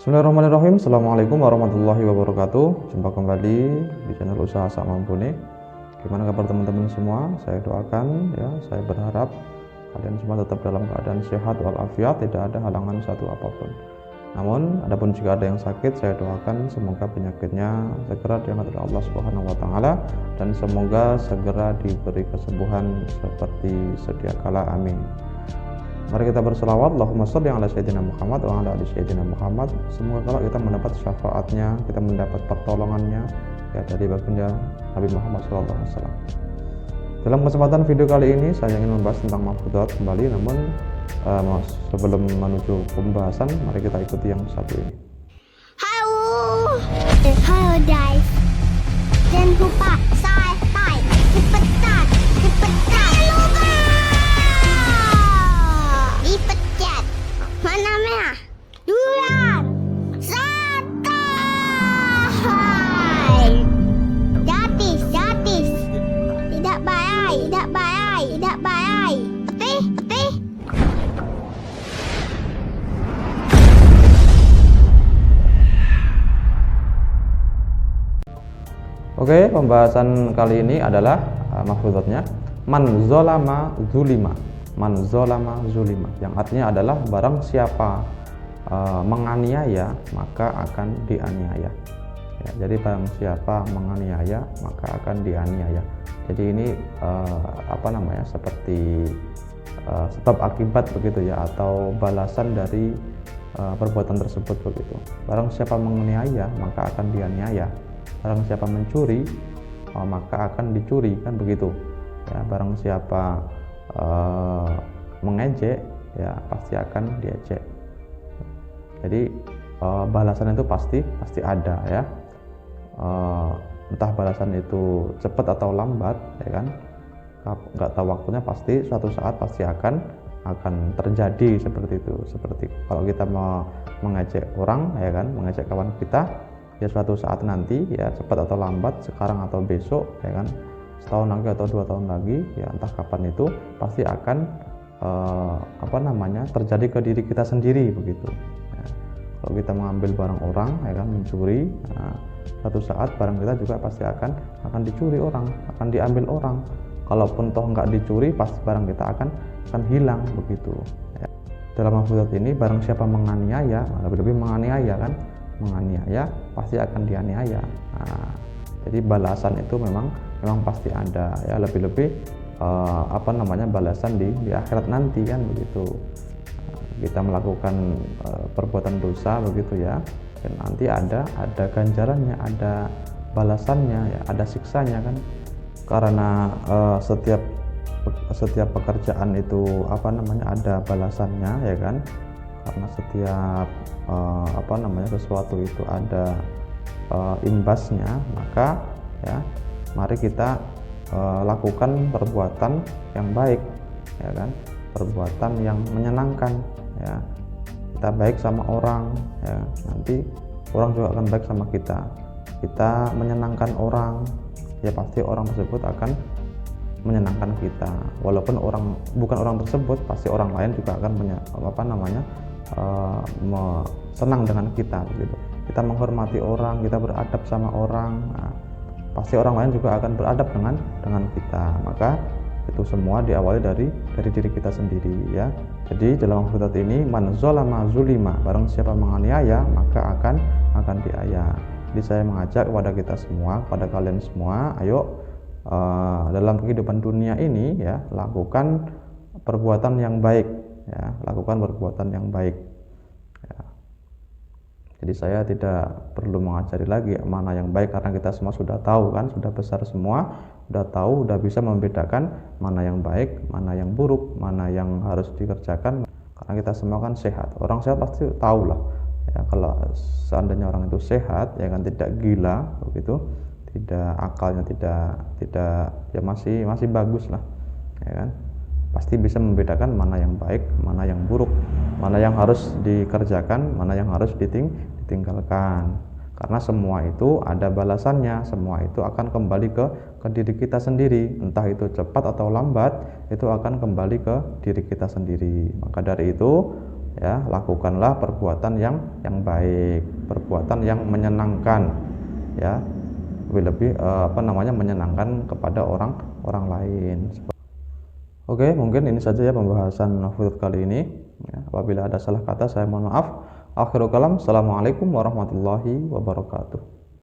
Bismillahirrahmanirrahim. Assalamualaikum warahmatullahi wabarakatuh. Jumpa kembali di channel Usaha Sak Mampu nih. Gimana kabar teman-teman semua? Saya doakan ya, saya berharap kalian semua tetap dalam keadaan sehat walafiat, tidak ada halangan satu apapun. Namun, adapun jika ada yang sakit, saya doakan semoga penyakitnya segera diangkat oleh Allah Subhanahu wa taala dan semoga segera diberi kesembuhan seperti sedia kala. Amin. Mari kita berselawat, Allahumma sholli ala sayyidina Muhammad wa ala ali sayyidina Muhammad. Semoga kalau kita mendapat syafaatnya, kita mendapat pertolongannya ya dari baginda Nabi Muhammad SAW. Dalam kesempatan video kali ini saya ingin membahas tentang mahfudhat kembali, namun sebelum menuju pembahasan, mari kita ikuti yang satu ini. Halo guys, jangan lupa subscribe, cepetan, lupa dipencet mana merah duluan, subscribe, gratis, tidak bayar, oke. Oke, pembahasan kali ini adalah mahfudhatnya man zolama zulima. Man zolama zulima, yang artinya adalah barang siapa menganiaya maka akan dianiaya ya, jadi barang siapa menganiaya maka akan dianiaya. Jadi ini seperti sebab akibat begitu ya, atau balasan dari perbuatan tersebut begitu. Barang siapa menganiaya maka akan dianiaya, barang siapa mencuri maka akan dicuri, kan begitu ya. Barang siapa mengejek ya pasti akan diejek. Jadi balasan itu pasti ada ya, entah balasan itu cepat atau lambat ya kan, nggak tahu waktunya, pasti suatu saat pasti akan terjadi seperti itu. Seperti kalau kita mau mengejek orang ya kan, mengejek kawan kita ya, suatu saat nanti ya, cepat atau lambat, sekarang atau besok ya kan, setahun lagi atau 2 tahun lagi ya, entah kapan itu pasti akan terjadi ke diri kita sendiri begitu ya. Kalau kita mengambil barang orang ya kan, mencuri, suatu saat barang kita juga pasti akan dicuri orang, akan diambil orang. Kalaupun toh nggak dicuri, pasti barang kita akan hilang begitu ya. Dalam mahfudhat ini, barang siapa menganiaya, lebih-lebih menganiaya kan, menganiaya pasti akan dianiaya. Jadi balasan itu memang pasti ada ya, lebih-lebih balasan di akhirat nanti kan begitu. Kita melakukan perbuatan dosa begitu ya, dan nanti ada ganjarannya, ada balasannya ya, ada siksanya kan. Karena setiap pekerjaan itu ada balasannya ya kan. Karena setiap sesuatu itu ada imbasnya, maka ya mari kita lakukan perbuatan yang baik ya kan, perbuatan yang menyenangkan ya. Kita baik sama orang ya, nanti orang juga akan baik sama kita. Kita menyenangkan orang ya, pasti orang tersebut akan menyenangkan kita. Walaupun bukan orang tersebut, pasti orang lain juga akan senang dengan kita gitu. Kita menghormati orang, kita beradab sama orang, pasti orang lain juga akan beradab dengan kita. Maka itu semua diawali dari diri kita sendiri ya. Jadi dalam mahfudhat ini, man zolama zulima, barang siapa menganiaya maka akan dianiaya. Jadi saya mengajak kepada kita semua, kepada kalian semua, ayo dalam kehidupan dunia ini ya, lakukan perbuatan yang baik ya, lakukan perbuatan yang baik ya. Jadi saya tidak perlu mengajari lagi mana yang baik, karena kita semua sudah tahu kan, sudah besar semua, sudah tahu, sudah bisa membedakan mana yang baik, mana yang buruk, mana yang harus dikerjakan. Karena kita semua kan sehat, orang sehat pasti tahu lah ya, kalau seandainya orang itu sehat ya kan, tidak gila begitu, tidak akalnya tidak ya, masih bagus lah ya kan, pasti bisa membedakan mana yang baik, mana yang buruk, mana yang harus dikerjakan, mana yang harus ditinggalkan. Karena semua itu ada balasannya, semua itu akan kembali ke diri kita sendiri, entah itu cepat atau lambat, itu akan kembali ke diri kita sendiri. Maka dari itu ya, lakukanlah perbuatan yang baik, perbuatan yang menyenangkan, ya, lebih menyenangkan kepada orang lain. Oke, mungkin ini saja ya pembahasan huruf kali ini. Ya, apabila ada salah kata saya mohon maaf. Akhirul kalam, assalamualaikum warahmatullahi wabarakatuh.